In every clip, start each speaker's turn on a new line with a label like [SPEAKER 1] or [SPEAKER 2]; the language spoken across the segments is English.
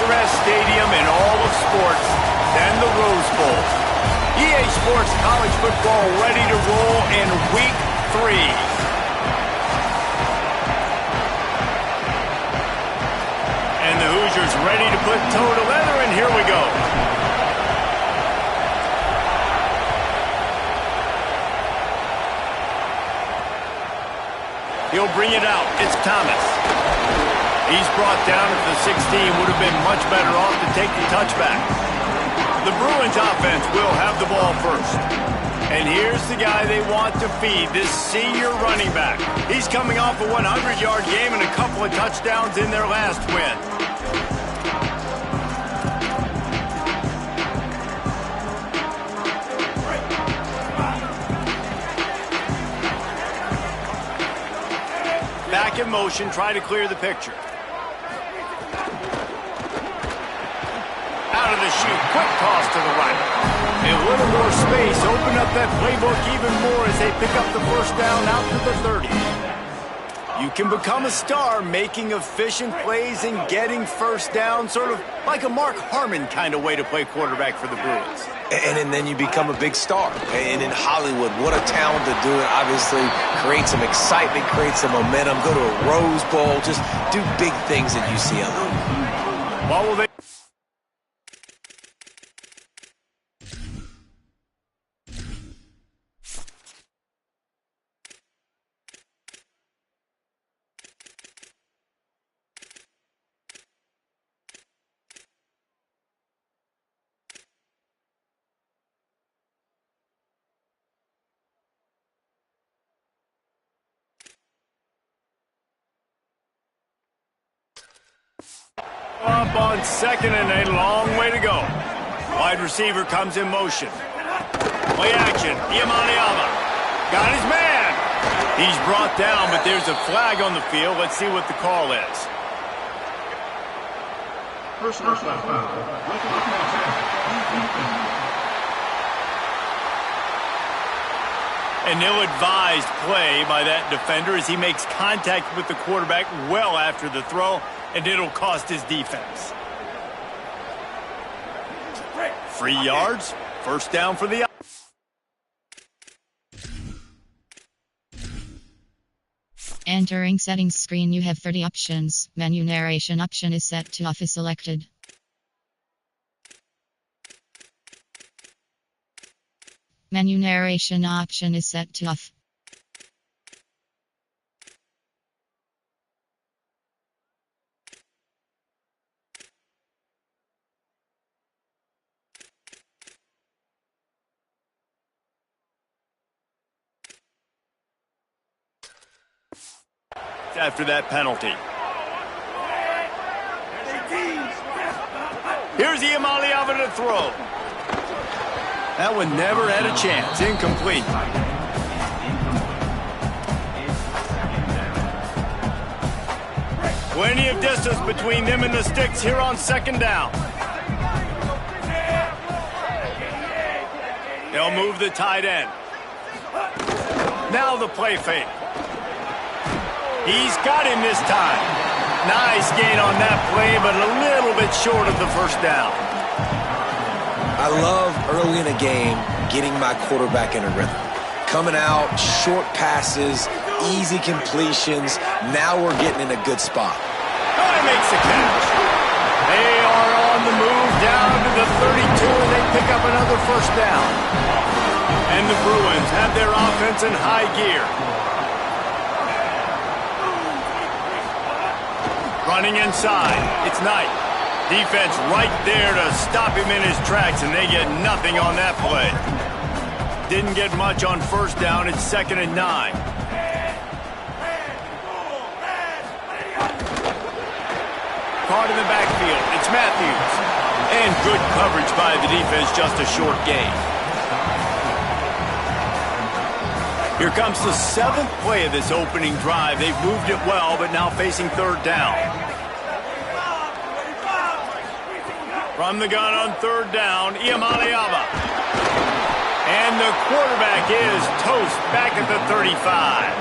[SPEAKER 1] picturesque stadium in all of sports than the Rose Bowl. EA Sports College Football ready to roll in Week 3. And the Hoosiers ready to put toe to leather, and here we go. He'll bring it out. It's Thomas. He's brought down at the 16. Would have been much better off to take the touchback. The Bruins offense will have the ball first. And here's the guy they want to feed, this senior running back. He's coming off a 100-yard game and a couple of touchdowns in their last win. Back in motion, try to clear the picture. Out of the chute, quick toss to the right. A little more space, open up that playbook even more as they pick up the first down out to the 30. You can become a star making efficient plays and getting first down, sort of like a Mark Harmon kind of way to play quarterback for the Bruins.
[SPEAKER 2] And then you become a big star. And in Hollywood, what a talent to do it. Obviously, create some excitement, create some momentum, go to a Rose Bowl, just do big things at UCLA.
[SPEAKER 1] What will they... Up on second and a long way to go. Wide receiver comes in motion. Play action. Iamaleava got his man. He's brought down, but there's a flag on the field. Let's see what the call is. An ill-advised play by that defender as he makes contact with the quarterback well after the throw, and it'll cost his defense. 3 yards, first down for the...
[SPEAKER 3] Entering settings screen, you have 30 options. Menu narration option is set to off is selected. Menu narration option is set to off.
[SPEAKER 1] After that penalty. Here's Iamaleava to throw. That one never had a chance. Incomplete. Plenty of distance between them and the sticks here on second down. They'll move the tight end. Now the play fake. He's got him this time. Nice gain on that play, but a little bit short of the first down.
[SPEAKER 2] I love early in a game getting my quarterback in a rhythm. Coming out, short passes, easy completions. Now we're getting in a good spot.
[SPEAKER 1] Oh, he makes the catch. They are on the move down to the 32, and they pick up another first down. And the Bruins have their offense in high gear. Running inside, it's Knight. Defense right there to stop him in his tracks, and they get nothing on that play. Didn't get much on first down. It's 2nd and 9. Caught in the backfield. It's Matthews. And good coverage by the defense, just a short gain. Here comes the 7th play of this opening drive. They've moved it well, but now facing 3rd down. From the gun on 3rd down, Iamaleava. And the quarterback is toast back at the 35.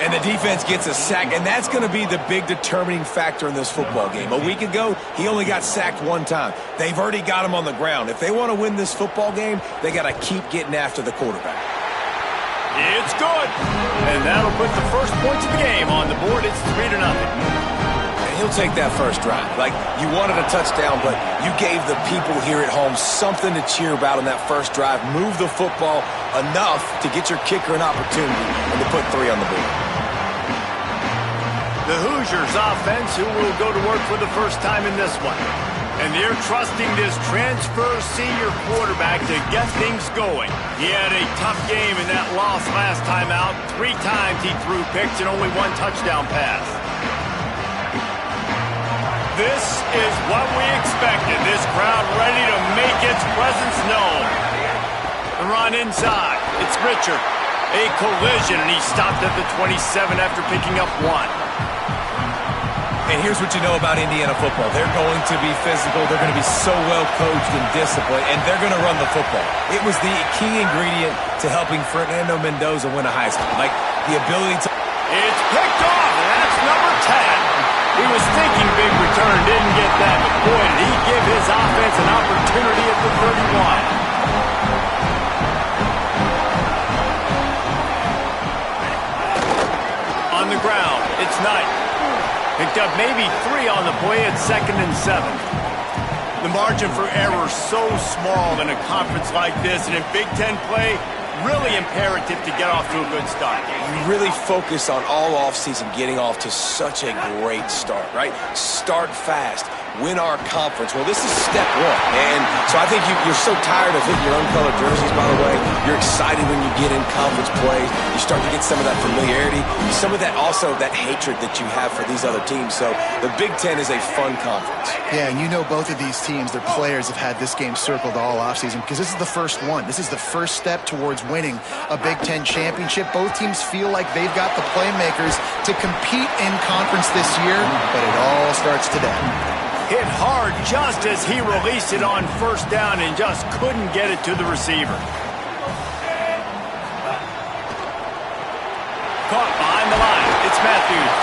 [SPEAKER 2] And the defense gets a sack, and that's going to be the big determining factor in this football game. A week ago, he only got sacked one time. They've already got him on the ground. If they want to win this football game, they got to keep getting after the quarterback.
[SPEAKER 1] It's good. And that'll put the first points of the game on the board. It's 3-0.
[SPEAKER 2] And he'll take that first drive. Like, you wanted a touchdown, but you gave the people here at home something to cheer about on that first drive. Move the football enough to get your kicker an opportunity and to put 3 on the board.
[SPEAKER 1] The Hoosiers offense, who will go to work for the first time in this one. And they're trusting this transfer senior quarterback to get things going. He had a tough game in that loss last time out. 3 times he threw picks and only 1 touchdown pass. This is what we expected. This crowd ready to make its presence known. The run inside. It's Richard. A collision, and he stopped at the 27 after picking up 1.
[SPEAKER 2] And here's what you know about Indiana football. They're going to be physical. They're going to be so well coached and disciplined, and they're going to run the football. It was the key ingredient to helping Fernando Mendoza win a Heisman. Like, the ability to...
[SPEAKER 1] It's picked off, and that's number 10. He was thinking big return, didn't get that. But boy, did he give his offense an opportunity at the 31. On the ground, it's Knight. Picked up maybe 3 on the play at 2nd and 7. The margin for error so small in a conference like this, and in Big Ten play, really imperative to get off to a good start.
[SPEAKER 2] You really focus on all offseason getting off to such a great start, right? Start fast. Win our conference. Well, this is step 1. And so I think you're so tired of hitting your own colored jerseys, by the way. You're excited when you get in conference play. You start to get some of that familiarity, some of that also that hatred that you have for these other teams. So the Big Ten is a fun conference.
[SPEAKER 4] Yeah, and you know both of these teams, their players have had this game circled all offseason because this is the first one. This is the first step towards winning a Big Ten championship. Both teams feel like they've got the playmakers to compete in conference this year, but it all starts today.
[SPEAKER 1] Hit hard just as he released it on first down and just couldn't get it to the receiver. Caught behind the line. It's Matthews.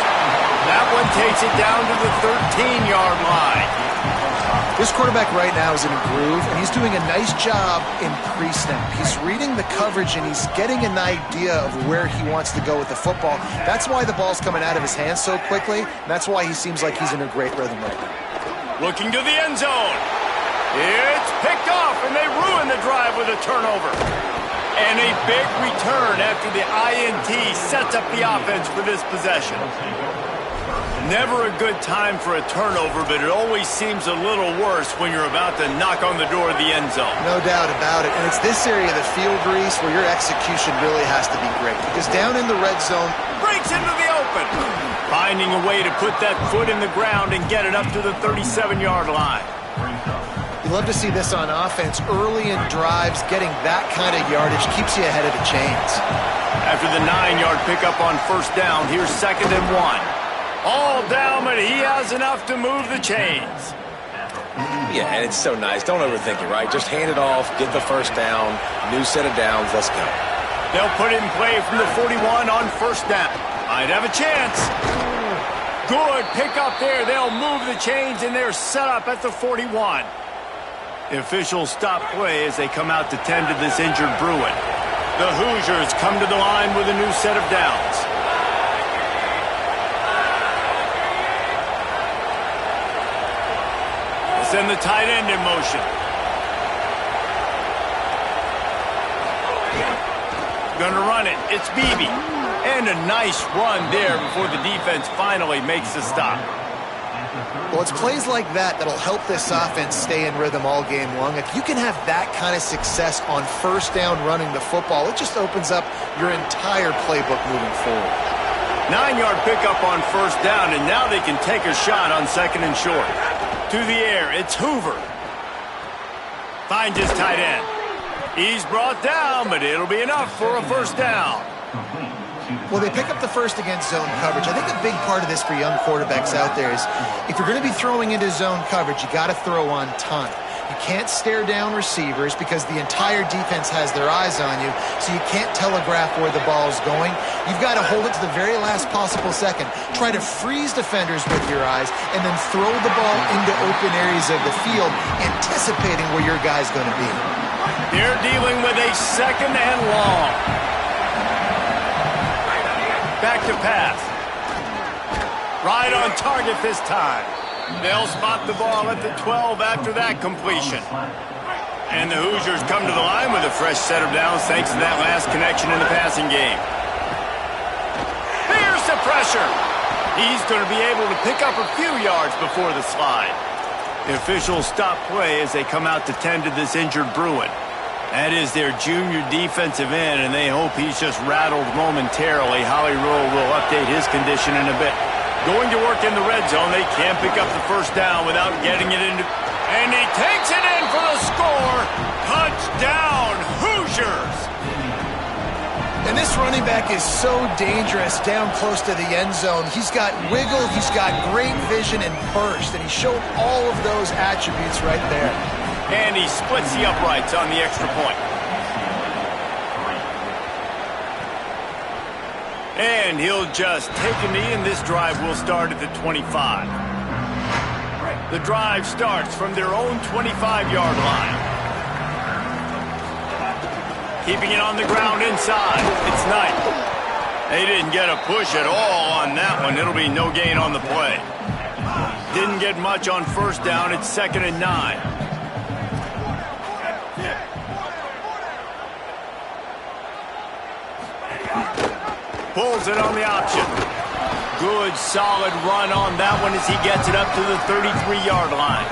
[SPEAKER 1] That one takes it down to the 13-yard line.
[SPEAKER 4] This quarterback right now is in a groove, and he's doing a nice job in pre-snap. He's reading the coverage, and he's getting an idea of where he wants to go with the football. That's why the ball's coming out of his hands so quickly, and that's why he seems like he's in a great rhythm right now.
[SPEAKER 1] Looking to the end zone. It's picked off, and they ruin the drive with a turnover. And a big return after the INT sets up the offense for this possession. Never a good time for a turnover, but it always seems a little worse when you're about to knock on the door of the end zone.
[SPEAKER 4] No doubt about it. And it's this area of the field, Reese, where your execution really has to be great. Because down in the red zone,
[SPEAKER 1] breaks into the open. Finding a way to put that foot in the ground and get it up to the 37-yard line.
[SPEAKER 4] You love to see this on offense. Early in drives, getting that kind of yardage keeps you ahead of the chains.
[SPEAKER 1] After the 9-yard pickup on first down, here's 2nd and 1. All down, but he has enough to move the chains.
[SPEAKER 2] Yeah, and it's so nice. Don't overthink it, right? Just hand it off, get the first down, new set of downs, let's go.
[SPEAKER 1] They'll put it in play from the 41 on first down. Might have a chance. Good pickup there. They'll move the chains, and they're set up at the 41. The officials stop play as they come out to tend to this injured Bruin. The Hoosiers come to the line with a new set of downs. Send the tight end in motion. Gonna run it. It's Beebe. And a nice run there before the defense finally makes the stop.
[SPEAKER 4] Well, it's plays like that that'll help this offense stay in rhythm all game long. If you can have that kind of success on first down running the football, it just opens up your entire playbook moving forward.
[SPEAKER 1] 9-yard pickup on first down, and now they can take a shot on 2nd and short. To the air, it's Hoover. Finds his tight end. He's brought down, but it'll be enough for a first down.
[SPEAKER 4] Well, they pick up the first against zone coverage. I think a big part of this for young quarterbacks out there is if you're going to be throwing into zone coverage, you got to throw on time. You can't stare down receivers because the entire defense has their eyes on you, so you can't telegraph where the ball is going. You've got to hold it to the very last possible second. Try to freeze defenders with your eyes and then throw the ball into open areas of the field, anticipating where your guy's going to be.
[SPEAKER 1] They're dealing with a second and long. Back to pass. Right on target this time. They'll spot the ball at the 12 after that completion. And the Hoosiers come to the line with a fresh set of downs thanks to that last connection in the passing game. Here's the pressure. He's going to be able to pick up a few yards before the slide. The officials stop play as they come out to tend to this injured Bruin. That is their junior defensive end, and they hope he's just rattled momentarily. Holly Rowe will update his condition in a bit. Going to work in the red zone. They can't pick up the first down without getting it into... And he takes it in for the score. Touchdown, Hoosiers!
[SPEAKER 4] And this running back is so dangerous down close to the end zone. He's got wiggle, he's got great vision and burst, and he showed all of those attributes right there.
[SPEAKER 1] And he splits the uprights on the extra point. And he'll just take a knee, and this drive will start at the 25. The drive starts from their own 25-yard line. Keeping it on the ground inside. It's Knight. They didn't get a push at all on that one. It'll be no gain on the play. Didn't get much on first down. It's 2nd and 9. Pulls it on the option. Good, solid run on that one as he gets it up to the 33-yard line.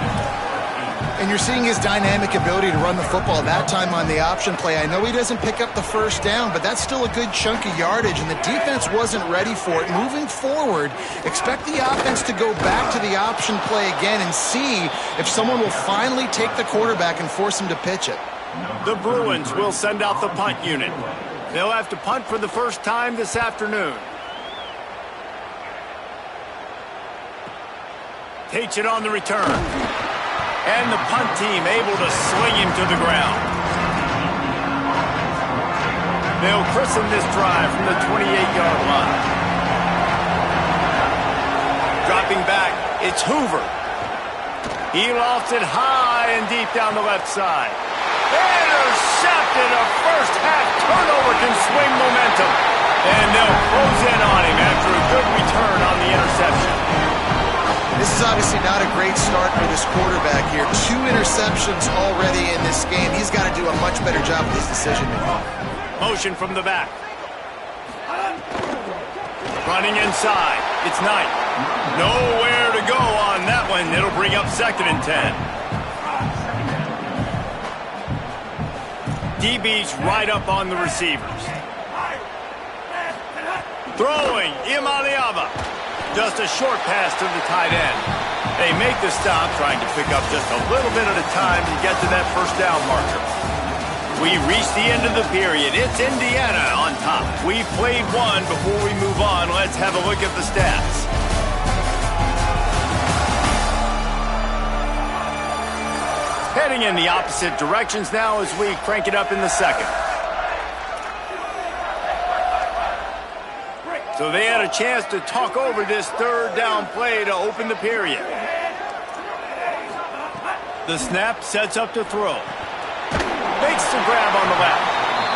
[SPEAKER 4] And you're seeing his dynamic ability to run the football that time on the option play. I know he doesn't pick up the first down, but that's still a good chunk of yardage, and the defense wasn't ready for it. Moving forward, expect the offense to go back to the option play again and see if someone will finally take the quarterback and force him to pitch it.
[SPEAKER 1] The Bruins will send out the punt unit. They'll have to punt for the first time this afternoon. Takes it on the return. And the punt team able to sling him to the ground. They'll christen this drive from the 28-yard line. Dropping back, it's Hoover. He lofts it high and deep down the left side. Intercepted. A first half turnover can swing momentum. And they'll close in on him after a good return on the interception.
[SPEAKER 4] This is obviously not a great start for this quarterback here. 2 interceptions already in this game. He's got to do a much better job with his decision-making.
[SPEAKER 1] Motion from the back. Running inside. It's Knight. Nowhere to go on that one. It'll bring up 2nd and 10. DB's right up on the receivers. Throwing, Imaliava. Just a short pass to the tight end. They make the stop, trying to pick up just a little bit at a time to get to that first down marker. We reach the end of the period. It's Indiana on top. We've played one. Before we move on, let's have a look at the stats. Heading in the opposite directions now as we crank it up in the second. So they had a chance to talk over this third down play to open the period. The snap sets up to throw. Makes the grab on the left.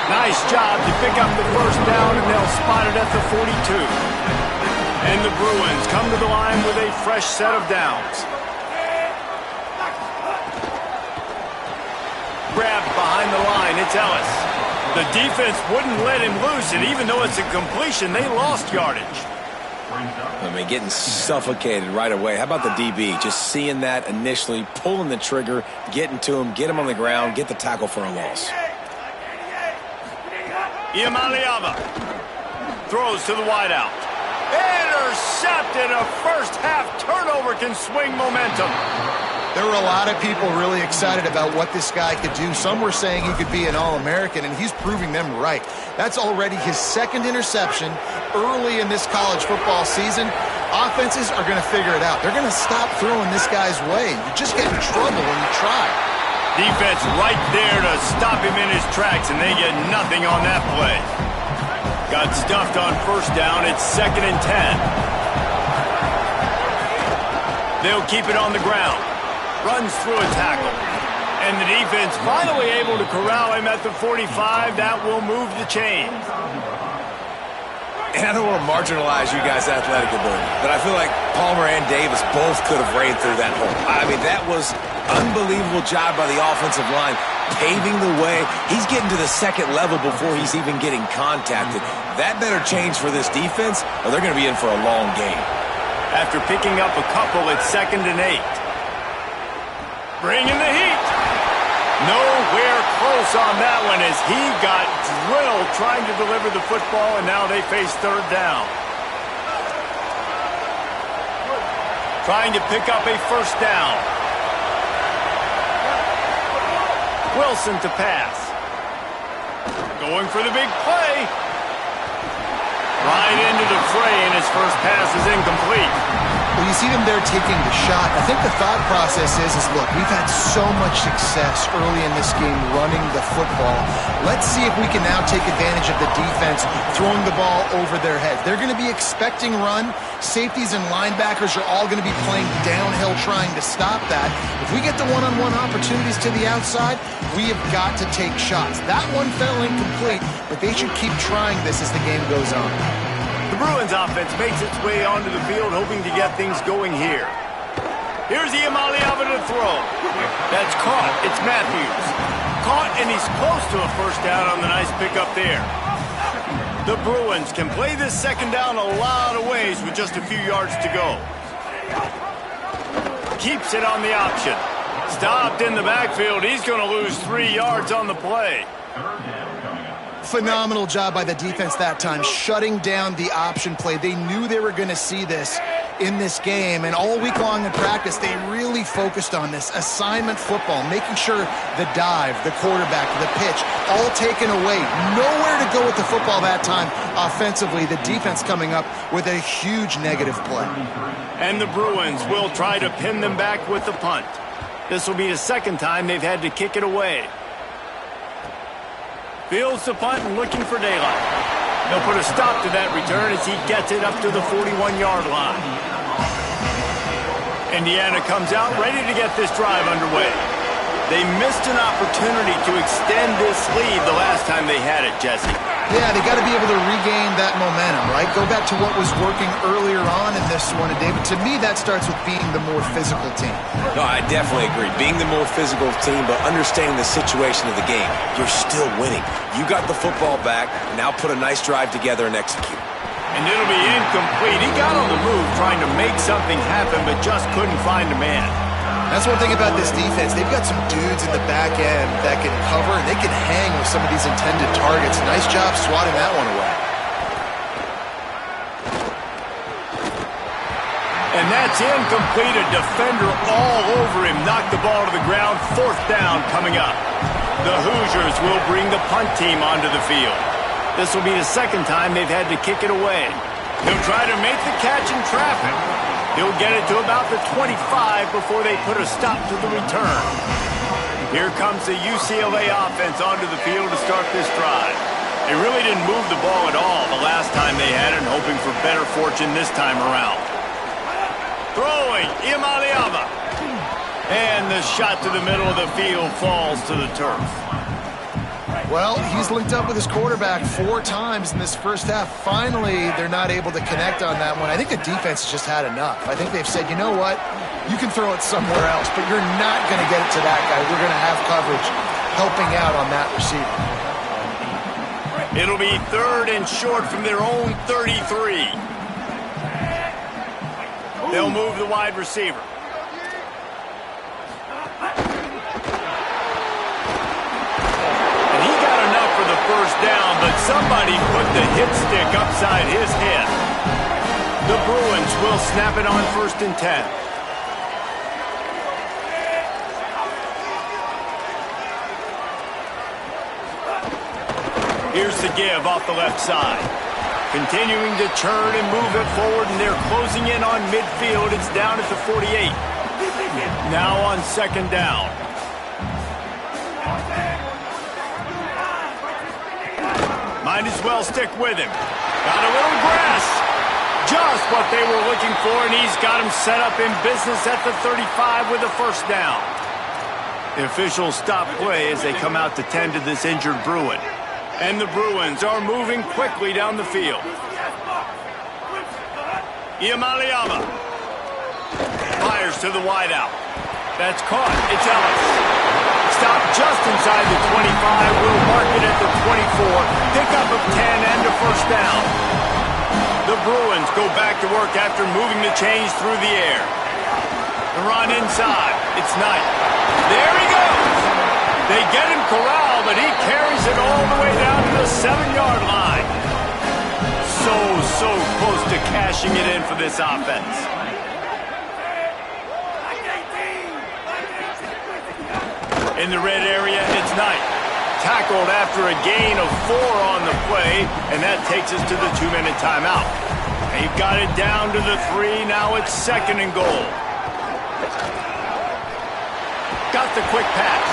[SPEAKER 1] Nice job to pick up the first down, and they'll spot it at the 42. And the Bruins come to the line with a fresh set of downs. Grabbed behind the line, it's Ellis. The defense wouldn't let him loose, and even though it's a completion, they lost yardage.
[SPEAKER 2] I mean, getting suffocated right away. How about the DB? Just seeing that initially, pulling the trigger, getting to him, get him on the ground, get the tackle for a loss.
[SPEAKER 1] Imaliava throws to the wideout. Intercepted. A first half turnover can swing momentum.
[SPEAKER 4] There were a lot of people really excited about what this guy could do. Some were saying he could be an All-American, and he's proving them right. That's already his 2nd interception early in this college football season. Offenses are going to figure it out. They're going to stop throwing this guy's way. You just get in trouble when you try.
[SPEAKER 1] Defense right there to stop him in his tracks, and they get nothing on that play. Got stuffed on first down. It's 2nd and 10. They'll keep it on the ground. Runs through a tackle. And the defense finally able to corral him at the 45. That will move the chains.
[SPEAKER 2] And I don't want to marginalize you guys' athletic ability, but I feel like Palmer and Davis both could have ran through that hole. I mean, that was unbelievable job by the offensive line, paving the way. He's getting to the second level before he's even getting contacted. That better change for this defense, or they're going to be in for a long game.
[SPEAKER 1] After picking up a couple, it's 2nd and 8. Bringing the heat. Nowhere close on that one as he got drilled trying to deliver the football, and now they face 3rd down. Trying to pick up a first down. Wilson to pass. Going for the big play. Right into the fray, and his first pass is incomplete.
[SPEAKER 4] Well, you see them there taking the shot. I think the thought process is look, we've had so much success early in this game running the football. Let's see if we can now take advantage of the defense throwing the ball over their heads. They're going to be expecting run. Safeties and linebackers are all going to be playing downhill trying to stop that. If we get the one-on-one opportunities to the outside, we have got to take shots. That one fell incomplete, but they should keep trying this as the game goes on.
[SPEAKER 1] The Bruins offense makes its way onto the field, hoping to get things going here. Here's Iamaleava to throw. That's caught. It's Matthews. Caught, and he's close to a first down on the nice pickup there. The Bruins can play this second down a lot of ways with just a few yards to go. Keeps it on the option. Stopped in the backfield. He's going to lose 3 yards on the play.
[SPEAKER 4] Phenomenal job by the defense that time, shutting down the option play. They knew they were going to see this in this game, and all week long in practice, they really focused on this assignment football, making sure the dive, the quarterback, the pitch, all taken away. Nowhere to go with the football that time offensively. The defense coming up with a huge negative play.
[SPEAKER 1] And the Bruins will try to pin them back with the punt. This will be the 2nd time they've had to kick it away. Fields the punt and looking for daylight. They'll put a stop to that return as he gets it up to the 41-yard line. Indiana comes out ready to get this drive underway. They missed an opportunity to extend this lead the last time they had it, Jesse.
[SPEAKER 4] Yeah, they got to be able to regain that momentum, right? Go back to what was working earlier on in this one, and David, to me, that starts with being the more physical team.
[SPEAKER 2] No, I definitely agree. Being the more physical team, but understanding the situation of the game. You're still winning. You got the football back, now put a nice drive together and execute.
[SPEAKER 1] And it'll be incomplete. He got on the move trying to make something happen, but just couldn't find a man.
[SPEAKER 4] That's one thing about this defense. They've got some dudes in the back end that can cover, and they can hang with some of these intended targets. Nice job swatting that one away.
[SPEAKER 1] And that's incomplete. A defender all over him. Knocked the ball to the ground. 4th down coming up. The Hoosiers will bring the punt team onto the field. This will be the 2nd time they've had to kick it away. He'll try to make the catch in traffic. He'll get it to about the 25 before they put a stop to the return. Here comes the UCLA offense onto the field to start this drive. They really didn't move the ball at all the last time they had it, hoping for better fortune this time around. Throwing, Iamaleava. And the shot to the middle of the field falls to the turf.
[SPEAKER 4] Well, he's linked up with his quarterback 4 times in this first half. Finally, they're not able to connect on that one. I think the defense has just had enough. I think they've said, you know what? You can throw it somewhere else, but you're not going to get it to that guy. We're going to have coverage helping out on that receiver.
[SPEAKER 1] It'll be 3rd and short from their own 33. They'll move the wide receiver. First down, but somebody put the hit stick upside his head. The Bruins will snap it on 1st and 10. Here's the give off the left side. Continuing to churn and move it forward, and they're closing in on midfield. It's down at the 48. Now on 2nd down. Might as well stick with him. Got a little grass. Just what they were looking for, and he's got him set up in business at the 35 with a first down. The officials stop play as they come out to tend to this injured Bruin. And the Bruins are moving quickly down the field. Iamaleava fires to the wideout. That's caught. It's Ellis. Stop just inside the 25. We'll mark it at the 24. Pickup of 10 and a first down. The Bruins go back to work after moving the chains through the air. The run inside. It's Knight. There he goes. They get him corralled, but he carries it all the way down to the 7-yard line. So close to cashing it in for this offense. In the red area, it's Knight. Tackled after a gain of 4 on the play, and that takes us to the 2-minute timeout. They've got it down to the 3. Now it's 2nd and goal. Got the quick pass.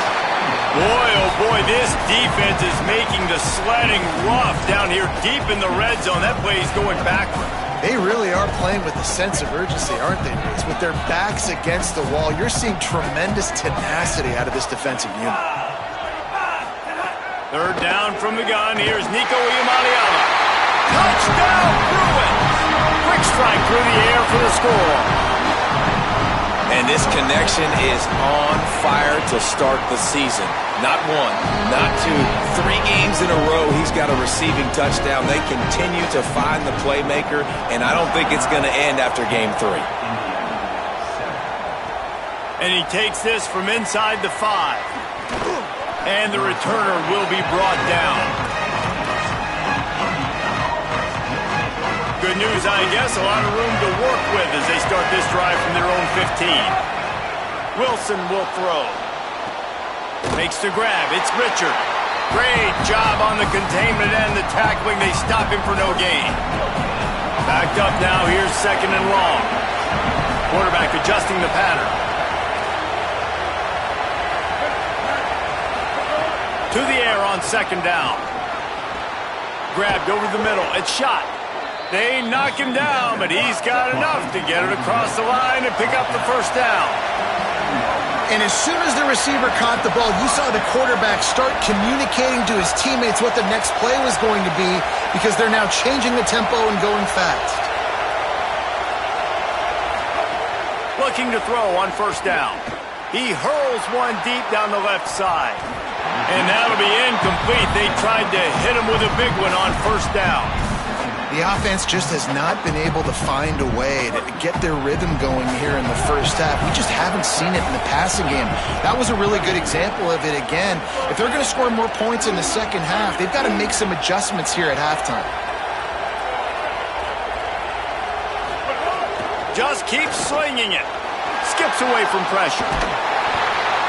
[SPEAKER 1] Boy, oh boy, this defense is making the sledding rough down here deep in the red zone. That play is going backward.
[SPEAKER 4] They really are playing with a sense of urgency, aren't they, Reese? With their backs against the wall, you're seeing tremendous tenacity out of this defensive unit.
[SPEAKER 1] 3rd down from the gun. Here's Nico Iamaleava. Touchdown, Bruins! Quick strike through the air for the score.
[SPEAKER 2] And this connection is on fire to start the season. Not 1, not 2, 3 games in a row he's got a receiving touchdown. They continue to find the playmaker, and I don't think it's going to end after game 3.
[SPEAKER 1] And he takes this from inside the 5. And the returner will be brought down. Good news, I guess. A lot of room to work with as they start this drive from their own 15. Wilson will throw. Makes the grab. It's Richard. Great job on the containment and the tackling. They stop him for no gain. Backed up now. Here's 2nd and long. Quarterback adjusting the pattern. To the air on 2nd down. Grabbed over the middle. It's shot. They knock him down, but he's got enough to get it across the line and pick up the first down.
[SPEAKER 4] And as soon as the receiver caught the ball, you saw the quarterback start communicating to his teammates what the next play was going to be because they're now changing the tempo and going fast.
[SPEAKER 1] Looking to throw on 1st down. He hurls one deep down the left side. And that'll be incomplete. They tried to hit him with a big one on 1st down.
[SPEAKER 4] The offense just has not been able to find a way to get their rhythm going here in the first half. We just haven't seen it in the passing game. That was a really good example of it again. If they're going to score more points in the second half, they've got to make some adjustments here at halftime.
[SPEAKER 1] Just keeps slinging it. Skips away from pressure.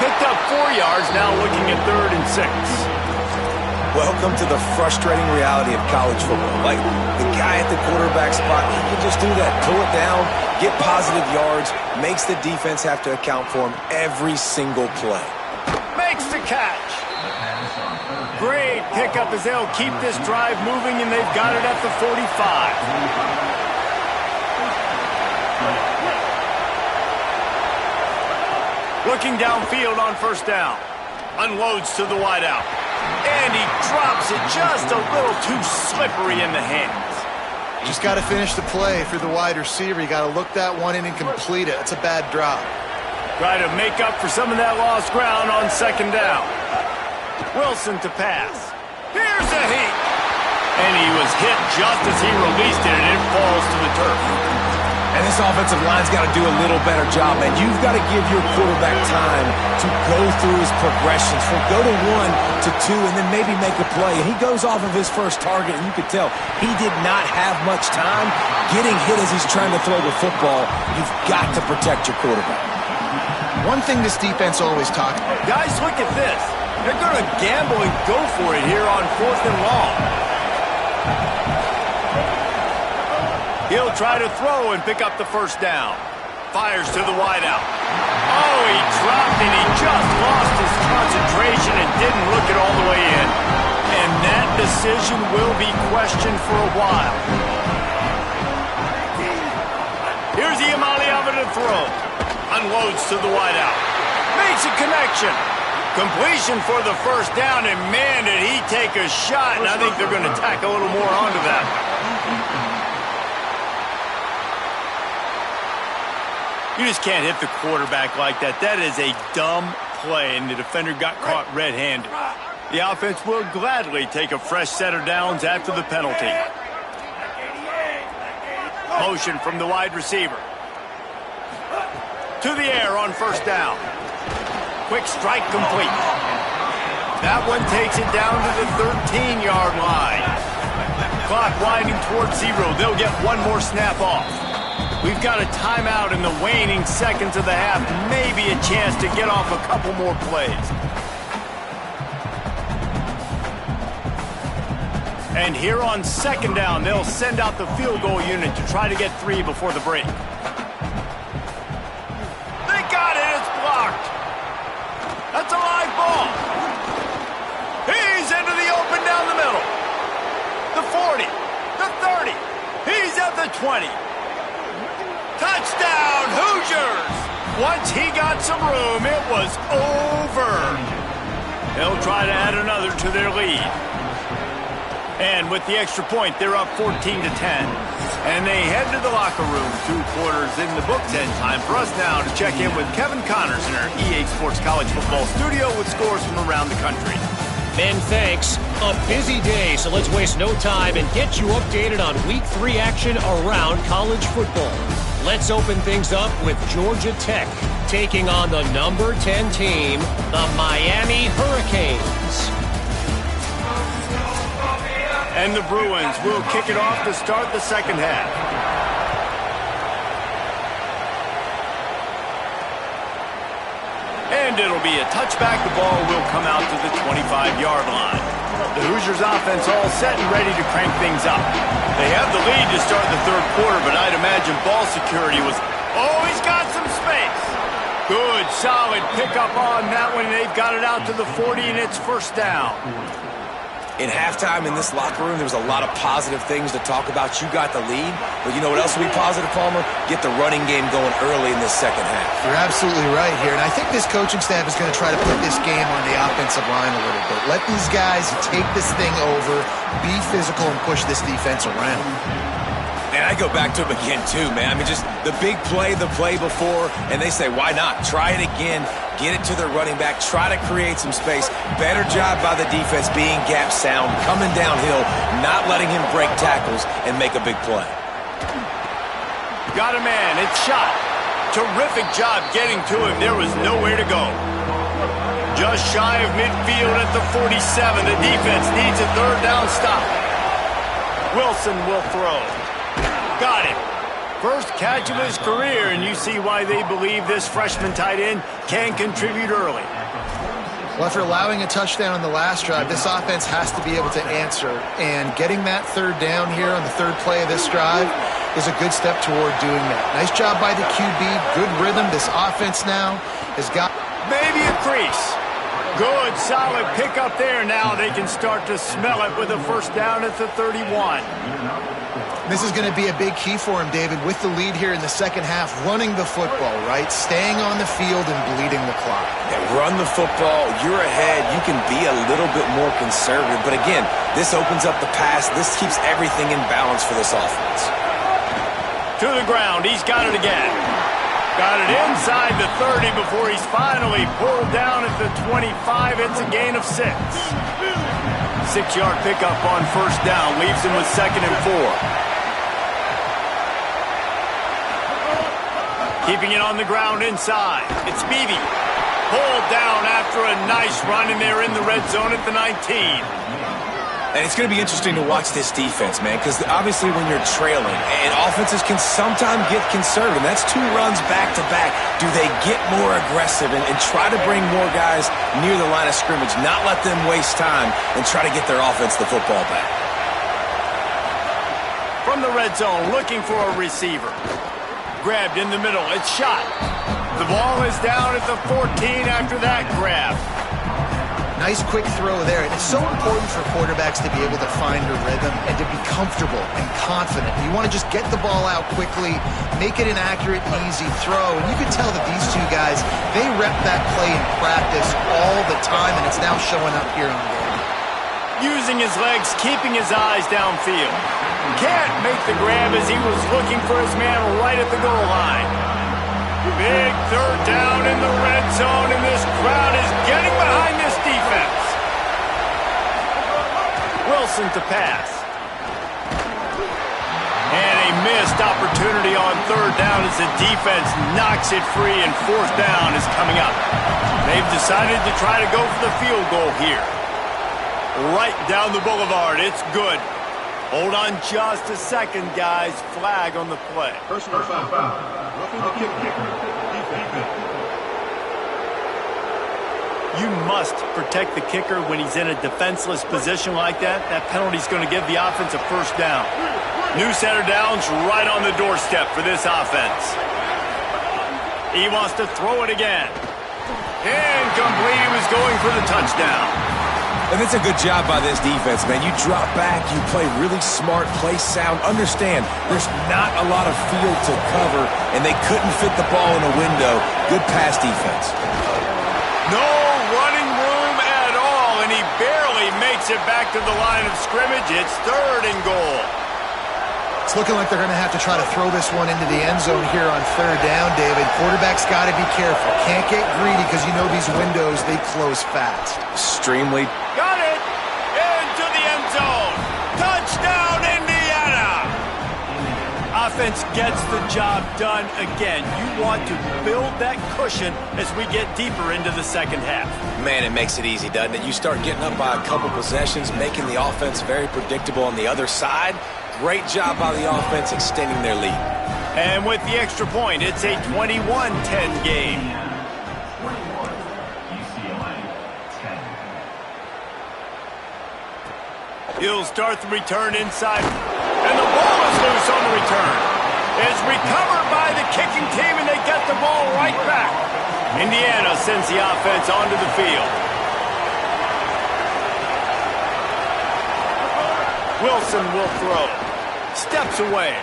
[SPEAKER 1] Picked up 4 yards, now looking at 3rd and 6.
[SPEAKER 2] Welcome to the frustrating reality of college football. Like, the guy at the quarterback spot, he can just do that. Pull it down, get positive yards, makes the defense have to account for him every single play.
[SPEAKER 1] Makes the catch. Great pickup as they'll keep this drive moving, and they've got it at the 45. Looking downfield on 1st down. Unloads to the wideout. And he drops it just a little too slippery in the hands.
[SPEAKER 4] Just got to finish the play for the wide receiver. You got to look that one in and complete it. It's a bad drop.
[SPEAKER 1] Try to make up for some of that lost ground on 2nd down. Wilson to pass. Here's a heat. And he was hit just as he released it, and it falls to the turf.
[SPEAKER 2] And this offensive line's got to do a little better job, man. You've got to give your quarterback time to go through his progressions, from go to 1 to 2, and then maybe make a play. And he goes off of his first target, and you could tell he did not have much time getting hit as he's trying to throw the football. You've got to protect your quarterback.
[SPEAKER 4] One thing this defense always talks about.
[SPEAKER 1] Guys, look at this. They're going to gamble and go for it here on 4th and long. He'll try to throw and pick up the first down. Fires to the wideout. Oh, he dropped and he just lost his concentration and didn't look it all the way in. And that decision will be questioned for a while. Here's Iamaleava to throw. Unloads to the wideout. Makes a connection. Completion for the first down, and man, did he take a shot, and I think they're going to tack a little more onto that. You just can't hit the quarterback like that. That is a dumb play, and the defender got caught red-handed. The offense will gladly take a fresh set of downs after the penalty. Motion from the wide receiver. To the air on first down. Quick strike complete. That one takes it down to the 13-yard line. Clock winding towards 0. They'll get one more snap off. We've got a timeout in the waning seconds of the half. Maybe a chance to get off a couple more plays. And here on second down, they'll send out the field goal unit to try to get 3 before the break. They got it. It's blocked. That's a live ball. He's into the open down the middle. The 40. The 30. He's at the 20. Touchdown, Hoosiers! Once he got some room, it was over. They'll try to add another to their lead. And with the extra point, they're up 14-10. And they head to the locker room. 2 quarters in the books, and time for us now to check in with Kevin Connors in our EA Sports College Football studio with scores from around the country.
[SPEAKER 5] Ben, thanks. A busy day, so let's waste no time and get you updated on Week 3 action around college football. Let's open things up with Georgia Tech taking on the number 10 team, the Miami Hurricanes.
[SPEAKER 1] And the Bruins will kick it off to start the second half. And it'll be a touchback. The ball will come out to the 25-yard line. The Hoosiers offense all set and ready to crank things up. They have the lead to start the third quarter, but I'd imagine ball security was... Oh, he's got some space. Good, solid pickup on that one. They've got it out to the 40, and it's first down.
[SPEAKER 2] In halftime in this locker room, there was a lot of positive things to talk about. You got the lead, but you know what else will be positive, Palmer? Get the running game going early in this second half.
[SPEAKER 4] You're absolutely right here, and I think this coaching staff is going to try to put this game on the offensive line a little bit. Let these guys take this thing over, be physical, and push this defense around.
[SPEAKER 2] And I go back to him again, too, man. I mean, just the big play, the play before, and they say, why not? Try it again. Get it to their running back. Try to create some space. Better job by the defense being gap sound, coming downhill, not letting him break tackles and make a big play.
[SPEAKER 1] Got a man. It's shot. Terrific job getting to him. There was nowhere to go. Just shy of midfield at the 47. The defense needs a third down stop. Wilson will throw. Got him. First catch of his career, and you see why they believe this freshman tight end can contribute early.
[SPEAKER 4] Well, after allowing a touchdown on the last drive, this offense has to be able to answer, and getting that third down here on the third play of this drive is a good step toward doing that. Nice job by the QB, good rhythm. This offense now has got...
[SPEAKER 1] Maybe a crease. Good, solid pickup there. Now they can start to smell it with a first down at the 31.
[SPEAKER 4] This is going to be a big key for him, David, with the lead here in the second half, running the football, right? Staying on the field and bleeding the clock.
[SPEAKER 2] Yeah, run the football. You're ahead. You can be a little bit more conservative. But again, this opens up the pass. This keeps everything in balance for this offense.
[SPEAKER 1] To the ground. He's got it again. Got it inside the 30 before he's finally pulled down at the 25. It's a gain of 6. 6-yard pickup on first down. Leaves him with 2nd and 4. Keeping it on the ground inside. It's Beebe. Pulled down after a nice run, and they're in the red zone at the 19.
[SPEAKER 2] And it's going to be interesting to watch this defense, man, because obviously when you're trailing, and offenses can sometimes get conservative. That's 2 runs back-to-back. Do they get more aggressive and try to bring more guys near the line of scrimmage, not let them waste time, and try to get their offense the football back?
[SPEAKER 1] From the red zone, looking for a receiver. Grabbed in the middle. It's shot. The ball is down at the 14 after that grab.
[SPEAKER 4] Nice quick throw there. And it's so important for quarterbacks to be able to find a rhythm and to be comfortable and confident. You want to just get the ball out quickly, make it an accurate and easy throw. And you can tell that these two guys, they rep that play in practice all the time, and it's now showing up here on game.
[SPEAKER 1] Using his legs, keeping his eyes downfield. Can't make the grab as he was looking for his man right at the goal line. Big third down in the red zone, and this crowd is getting behind this defense. Wilson to pass. And a missed opportunity on third down as the defense knocks it free, and fourth down is coming up. They've decided to try to go for the field goal here. Right down the boulevard. It's good. Hold on just a second, guys. Flag on the play.
[SPEAKER 6] Personal foul. Roughing the kicker.
[SPEAKER 1] You must protect the kicker when he's in a defenseless position like that. That penalty is going to give the offense a first down. New center downs right on the doorstep for this offense. He wants to throw it again. Incomplete. He was going for the touchdown.
[SPEAKER 2] And it's a good job by this defense, man. You drop back, you play really smart, play sound. Understand, there's not a lot of field to cover, and they couldn't fit the ball in a window. Good pass defense.
[SPEAKER 1] No running room at all, and he barely makes it back to the line of scrimmage. It's third and goal.
[SPEAKER 4] It's looking like they're going to have to try to throw this one into the end zone here on third down, David. Quarterback's got to be careful. Can't get greedy because you know these windows, they close fast.
[SPEAKER 2] Extremely.
[SPEAKER 1] Got it. Into the end zone. Touchdown, Indiana. Offense gets the job done again. You want to build that cushion as we get deeper into the second half.
[SPEAKER 2] Man, it makes it easy, doesn't it? You start getting up by a couple possessions, making the offense very predictable on the other side. Great job by the offense extending their lead.
[SPEAKER 1] And with the extra point, it's a 21-10 game.
[SPEAKER 6] UCLA 10.
[SPEAKER 1] He'll start the return inside. And the ball is loose on the return. It's recovered by the kicking team, and they get the ball right back. Indiana sends the offense onto the field. Wilson will throw. Steps away.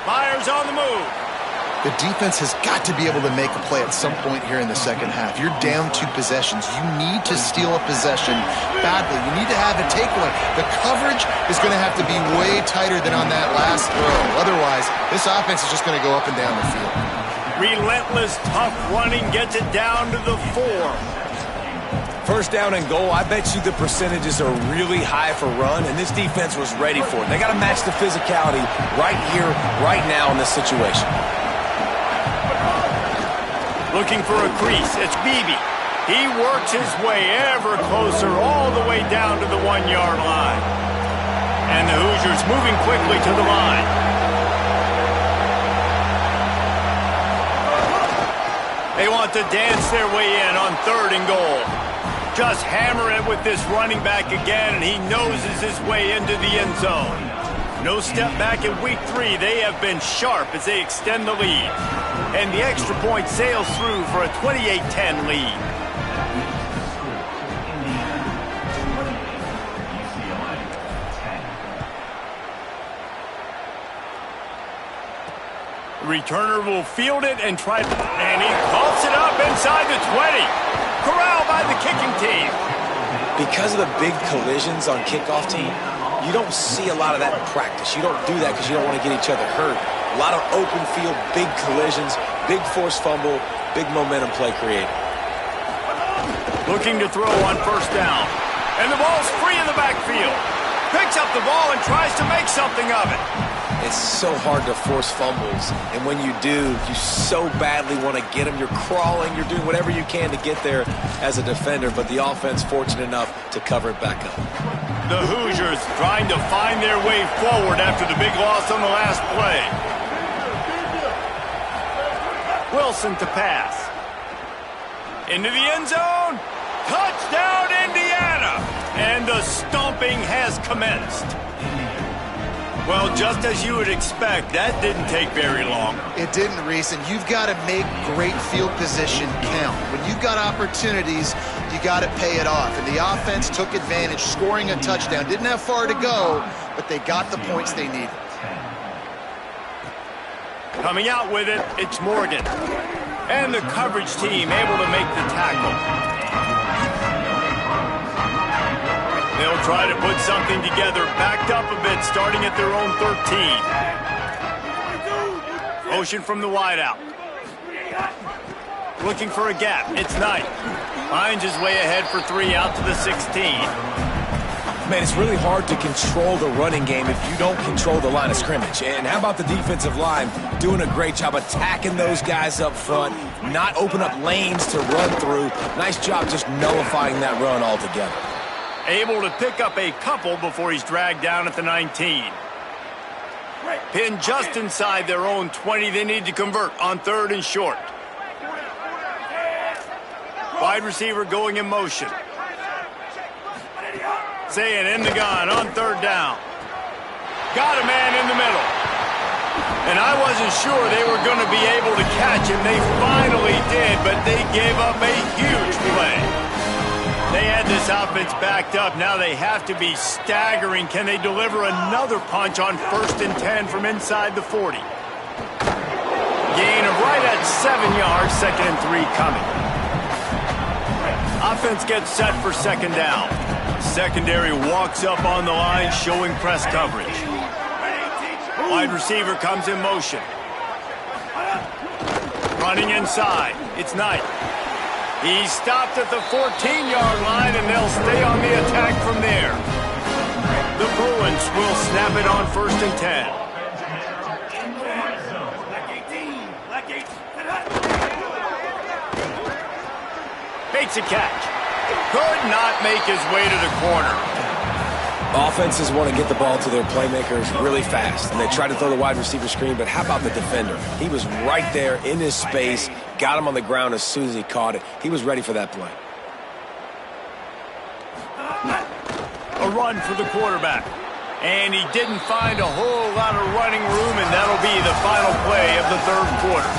[SPEAKER 1] Myers on the move.
[SPEAKER 4] The defense has got to be able to make a play at some point here in the second half. You're down 2 possessions. You need to steal a possession badly. You need to have a takeaway. The coverage is going to have to be way tighter than on that last throw. Otherwise, this offense is just going to go up and down the field.
[SPEAKER 1] Relentless, tough running gets it down to the 4.
[SPEAKER 2] First down and goal, I bet you the percentages are really high for run, and this defense was ready for it. They got to match the physicality right here, right now in this situation.
[SPEAKER 1] Looking for a crease. It's Beebe. He works his way ever closer all the way down to the 1-yard line. And the Hoosiers moving quickly to the line. They want to dance their way in on third and goal. Just hammer it with this running back again, and he noses his way into the end zone. No step back in week 3. They have been sharp as they extend the lead. And the extra point sails through for a 28-10 lead. The returner will field it and try, and he vaults it up inside the 20. Corralled by the kicking team.
[SPEAKER 2] Because of the big collisions on kickoff team, you don't see a lot of that in practice. You don't do that because you don't want to get each other hurt. A lot of open field, big collisions, big forced fumble, big momentum play created.
[SPEAKER 1] Looking to throw on first down. And the ball's free in the backfield. Picks up the ball and tries to make something of it.
[SPEAKER 2] It's so hard to force fumbles, and when you do, you so badly want to get them. You're crawling, you're doing whatever you can to get there as a defender, but the offense fortunate enough to cover it back up.
[SPEAKER 1] The Hoosiers trying to find their way forward after the big loss on the last play. Wilson to pass. Into the end zone. Touchdown, Indiana! And the stomping has commenced. Well, just as you would expect, that didn't take very long.
[SPEAKER 4] It didn't, Reese, and you've got to make great field position count. When you've got opportunities, you got to pay it off. And the offense took advantage, scoring a touchdown. Didn't have far to go, but they got the points they needed.
[SPEAKER 1] Coming out with it, it's Morgan. And the coverage team able to make the tackle. They'll try to put something together, backed up a bit, starting at their own 13. Motion from the wideout. Looking for a gap. It's Knight. Finds his way ahead for 3 out to the 16.
[SPEAKER 2] Man, it's really hard to control the running game if you don't control the line of scrimmage. And how about the defensive line doing a great job attacking those guys up front, not open up lanes to run through. Nice job just nullifying that run altogether.
[SPEAKER 1] Able to pick up a couple before he's dragged down at the 19. Pinned just inside their own 20. They need to convert on 3rd and short. Wide receiver going in motion. Saying in the gun on 3rd down. Got a man in the middle. And I wasn't sure they were going to be able to catch him. They finally did, but they gave up a huge play. They had this offense backed up. Now they have to be staggering. Can they deliver another punch on 1st and 10 from inside the 40? Gain of right at 7 yards, 2nd and 3 coming. Offense gets set for 2nd down. Secondary walks up on the line, showing press coverage. Wide receiver comes in motion. Running inside. It's Knight. He's stopped at the 14-yard line, and they'll stay on the attack from there. The Bruins will snap it on 1st and 10. Makes a catch. Could not make his way to the corner.
[SPEAKER 2] Offenses want to get the ball to their playmakers really fast, and they try to throw the wide receiver screen, but how about the defender? He was right there in his space, got him on the ground as soon as he caught it. He was ready for that play.
[SPEAKER 1] A run for the quarterback. And he didn't find a whole lot of running room, and that'll be the final play of the 3rd quarter.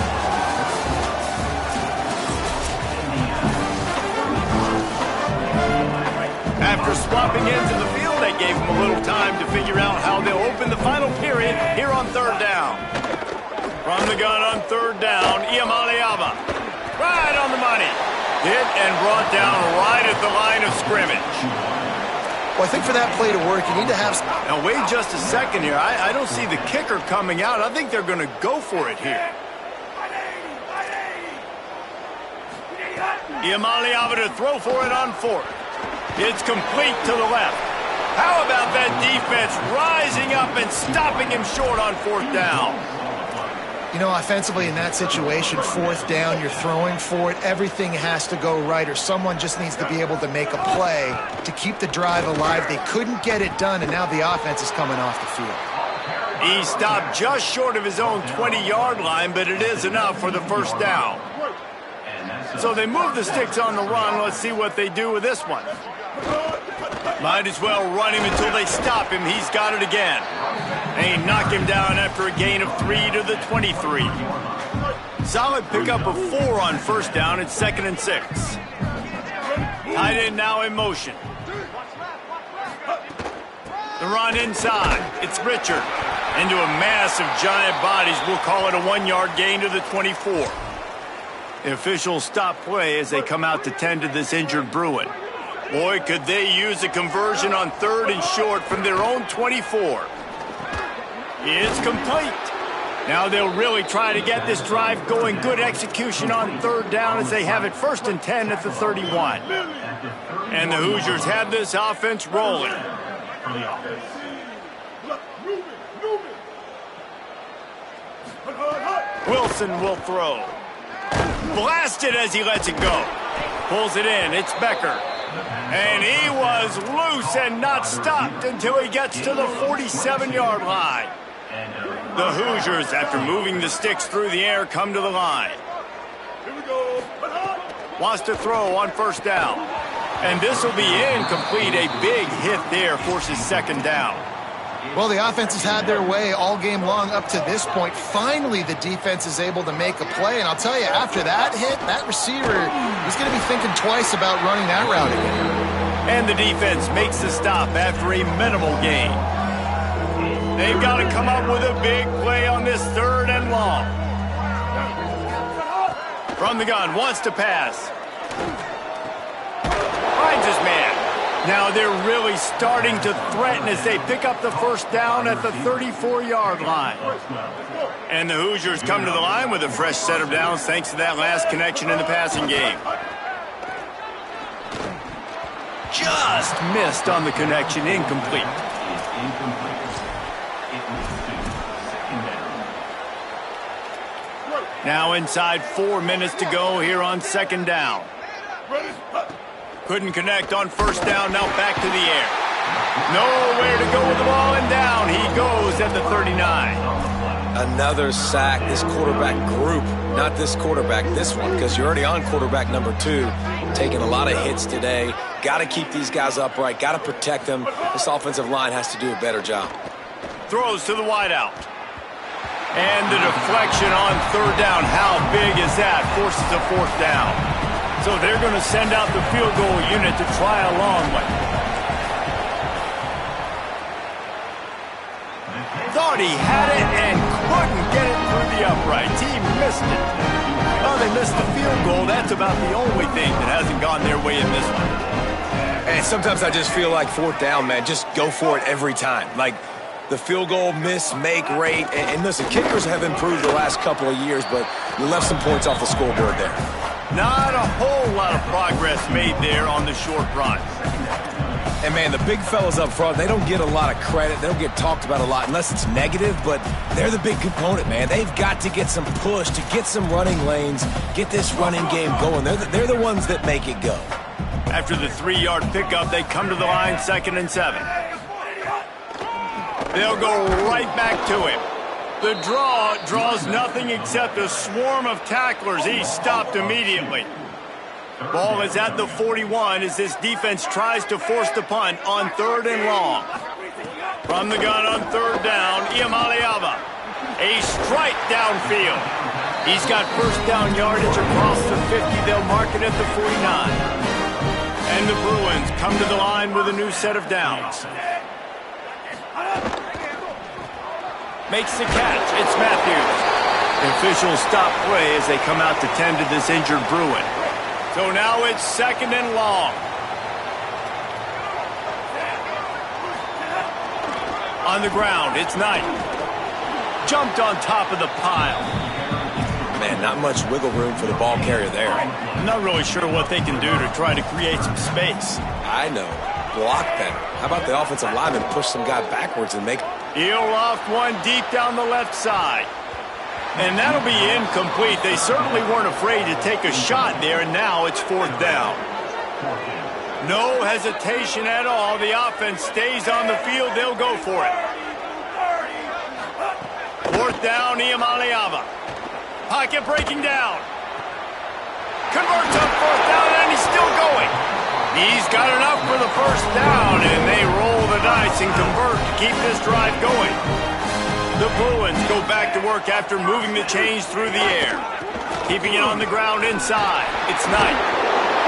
[SPEAKER 1] After swapping into the field, they gave him a little time to figure out how they'll open the final period here on 3rd down. From the gun on 3rd down, Iamaleava. Right on the money. Hit and brought down right at the line of scrimmage.
[SPEAKER 4] Well, I think for that play to work, you need to have...
[SPEAKER 1] Now, wait just a second here. I don't see the kicker coming out. I think they're going to go for it here. Iamaleava to throw for it on 4th. It's complete to the left. How about that defense rising up and stopping him short on 4th down?
[SPEAKER 4] You know, offensively in that situation, 4th down, you're throwing for it. Everything has to go right, or someone just needs to be able to make a play to keep the drive alive. They couldn't get it done, and now the offense is coming off the field.
[SPEAKER 1] He stopped just short of his own 20-yard line, but it is enough for the 1st down. So they move the sticks on the run. Let's see what they do with this one. Might as well run him until they stop him. He's got it again. They knock him down after a gain of 3 to the 23. Solid pickup of 4 on 1st down. It's 2nd and 6. Tight end now in motion. The run inside. It's Richard. Into a mass of giant bodies. We'll call it a 1-yard gain to the 24. The officials stop play as they come out to tend to this injured Bruin. Boy, could they use a conversion on 3rd and short from their own 24. It's complete. Now they'll really try to get this drive going. Good execution on 3rd down as they have it 1st and 10 at the 31. And the Hoosiers have this offense rolling. Wilson will throw. Blasted as he lets it go. Pulls it in. It's Becker. And he was loose and not stopped until he gets to the 47-yard line. The Hoosiers, after moving the sticks through the air, come to the line. Wants to throw on 1st down. And this will be incomplete. A big hit there forces 2nd down.
[SPEAKER 4] Well, the offense has had their way all game long up to this point. Finally, the defense is able to make a play. And I'll tell you, after that hit, that receiver, he's going to be thinking twice about running that route again.
[SPEAKER 1] And the defense makes the stop after a minimal gain. They've got to come up with a big play on this 3rd and long. From the gun, wants to pass. Finds his man. Now they're really starting to threaten as they pick up the first down at the 34-yard line. And the Hoosiers come to the line with a fresh set of downs thanks to that last connection in the passing game. Just missed on the connection, incomplete. Now inside 4 minutes to go here on 2nd down. Couldn't connect on 1st down, now back to the air. Nowhere to go with the ball, and down he goes at the 39.
[SPEAKER 2] Another sack. This quarterback group, not this quarterback, this one, because you're already on quarterback number 2, taking a lot of hits today. Got to keep these guys upright, got to protect them. This offensive line has to do a better job.
[SPEAKER 1] Throws to the wideout. And the deflection on 3rd down. How big is that? Forces a 4th down. So they're going to send out the field goal unit to try a long one. Thought he had it and couldn't get it through the uprights. He missed it. Well, they missed the field goal. That's about the only thing that hasn't gone their way in this one.
[SPEAKER 2] And sometimes I just feel like 4th down, man, just go for it every time. Like the field goal miss-make rate. And listen, kickers have improved the last couple of years, but you left some points off the scoreboard there.
[SPEAKER 1] Not a whole lot of progress made there on the short run.
[SPEAKER 2] And, man, the big fellas up front, they don't get a lot of credit. They don't get talked about a lot unless it's negative, but they're the big component, man. They've got to get some push, to get some running lanes, get this running game going. They're the ones that make it go.
[SPEAKER 1] After the 3-yard pickup, they come to the line 2nd and 7. They'll go right back to him. The draw draws nothing except a swarm of tacklers. He's stopped immediately. Ball is at the 41 as this defense tries to force the punt on 3rd and long. From the gun on 3rd down, Iamaleava. A strike downfield. He's got 1st down yardage across the 50. They'll mark it at the 49. And the Bruins come to the line with a new set of downs. Makes the catch. It's Matthews. The officials stop play as they come out to tend to this injured Bruin. So now it's 2nd and long. On the ground, it's Knight. Jumped on top of the pile.
[SPEAKER 2] Man, not much wiggle room for the ball carrier there.
[SPEAKER 1] I'm not really sure what they can do to try to create some space.
[SPEAKER 2] I know. Block better. How about the offensive lineman push some guy backwards and make...
[SPEAKER 1] He'll loft one deep down the left side. And that'll be incomplete. They certainly weren't afraid to take a shot there, and now it's 4th down. No hesitation at all. The offense stays on the field. They'll go for it. 4th down, Iamaleava. Pocket breaking down. Converts on 4th down, and he's still going. He's got enough for the 1st down, and they roll the dice and convert to keep this drive going. The Bruins go back to work after moving the chains through the air. Keeping it on the ground inside. It's Knight.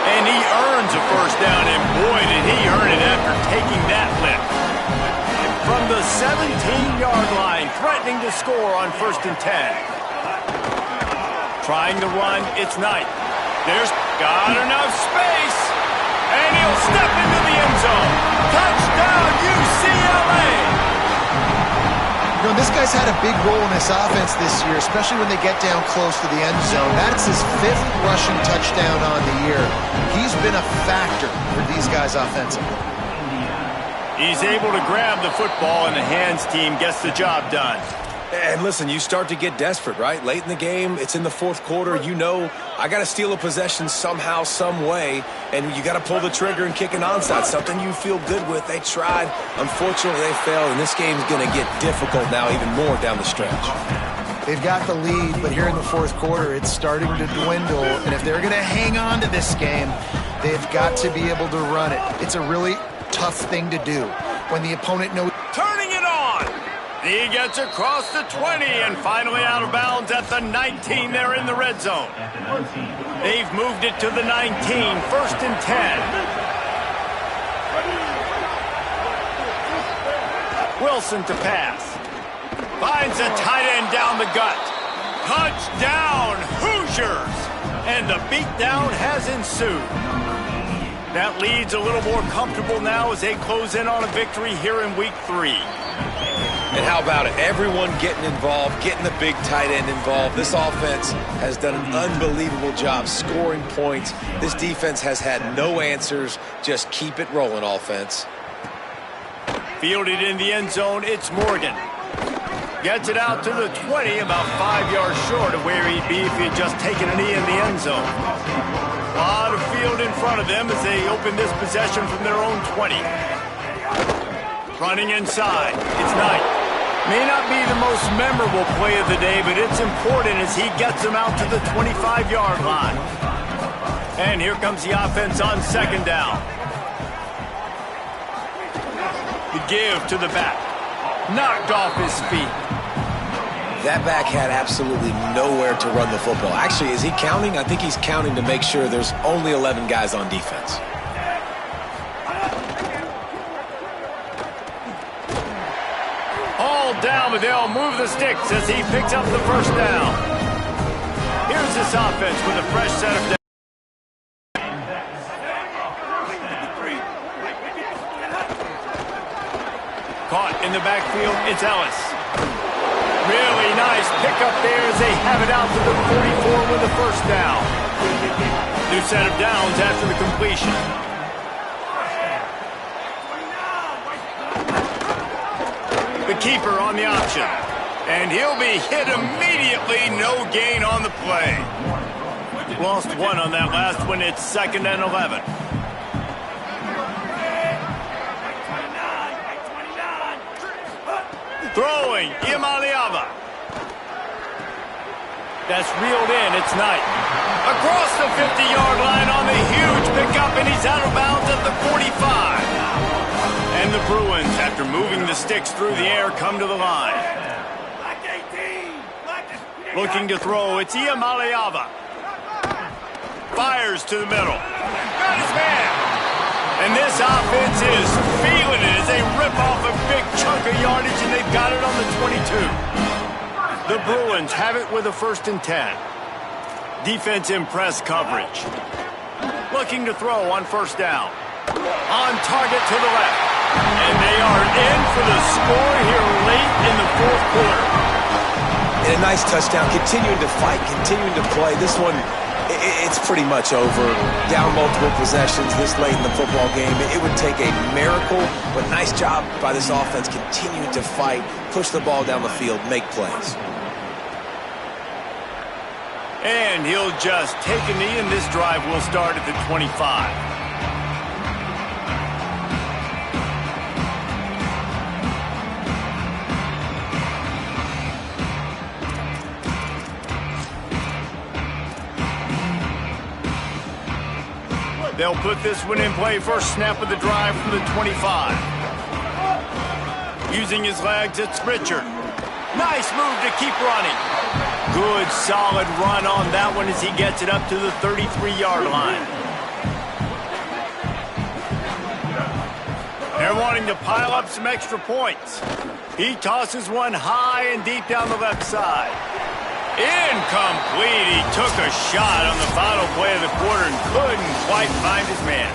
[SPEAKER 1] And he earns a 1st down, and boy, did he earn it after taking that lift. From the 17-yard line, threatening to score on 1st and 10. Trying to run, it's Knight. There's got enough space. And he'll step into the end zone. Touchdown, UCLA!
[SPEAKER 4] You know, this guy's had a big role in this offense this year, especially when they get down close to the end zone. That's his 5th rushing touchdown on the year. He's been a factor for these guys offensively.
[SPEAKER 1] He's able to grab the football, and the hands team gets the job done.
[SPEAKER 2] And listen, you start to get desperate, right? Late in the game, it's in the 4th quarter. You know, I got to steal a possession somehow, some way, and you got to pull the trigger and kick an onside, something you feel good with. They tried. Unfortunately, they failed, and this game's going to get difficult now even more down the stretch.
[SPEAKER 4] They've got the lead, but here in the 4th quarter, it's starting to dwindle, and if they're going to hang on to this game, they've got to be able to run it. It's a really tough thing to do. when the opponent knows.
[SPEAKER 1] Turning it on. He gets across the 20 and finally out of bounds at the 19 there in the red zone. They've moved it to the 19, first and 10. Wilson to pass. Finds a tight end down the gut. Touchdown, Hoosiers! And the beatdown has ensued. That lead's a little more comfortable now as they close in on a victory here in week 3.
[SPEAKER 2] And how about it? Everyone getting involved, getting the big tight end involved. This offense has done an unbelievable job scoring points. This defense has had no answers. Just keep it rolling, offense.
[SPEAKER 1] Fielded in the end zone, it's Morgan. Gets it out to the 20, about 5 yards short of where he'd be if he had just taken a knee in the end zone. A lot of field in front of them as they open this possession from their own 20. Running inside, it's Knight. May not be the most memorable play of the day, but it's important as he gets them out to the 25-yard line. And here comes the offense on second down. The give to the back. Knocked off his feet.
[SPEAKER 2] That back had absolutely nowhere to run the football. Actually, is he counting? I think he's counting to make sure there's only 11 guys on defense.
[SPEAKER 1] All down, but they'll move the sticks as he picks up the first down. Here's this offense with a fresh set of downs. Caught in the backfield, it's Ellis. Really nice pickup there as they have it out to the 44 with a first down. New set of downs after the completion. The keeper on the option. And he'll be hit immediately, no gain on the play. Lost one on that last one, it's 2nd and 11. Throwing, Iamaleava. That's reeled in, it's Knight. Across the 50-yard line on the huge pickup, and he's out of bounds at the 45. And the Bruins, after moving the sticks through the air, come to the line. Looking to throw, it's Iamaleava. Fires to the middle. Got his man. And this offense is feeling it as they rip off a big chunk of yardage, and they've got it on the 22. The Bruins have it with a 1st and 10. Defense in press coverage. Looking to throw on first down. On target to the left. And they are in for the score here late in the 4th quarter.
[SPEAKER 2] And a nice touchdown. Continuing to fight, continuing to play. This one, it's pretty much over. Down multiple possessions this late in the football game. It would take a miracle, but nice job by this offense continuing to fight, push the ball down the field, make plays.
[SPEAKER 1] And he'll just take a knee, and this drive will start at the 25. They'll put this one in play. First snap of the drive from the 25. Using his legs, it's Richard. Nice move to keep running. Good, solid run on that one as he gets it up to the 33-yard line. They're wanting to pile up some extra points. He tosses one high and deep down the left side. Incomplete. He took a shot on the final play of the quarter and couldn't quite find his man.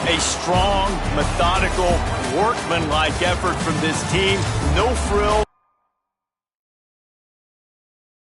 [SPEAKER 1] A strong, methodical, workmanlike effort from this team. No frill.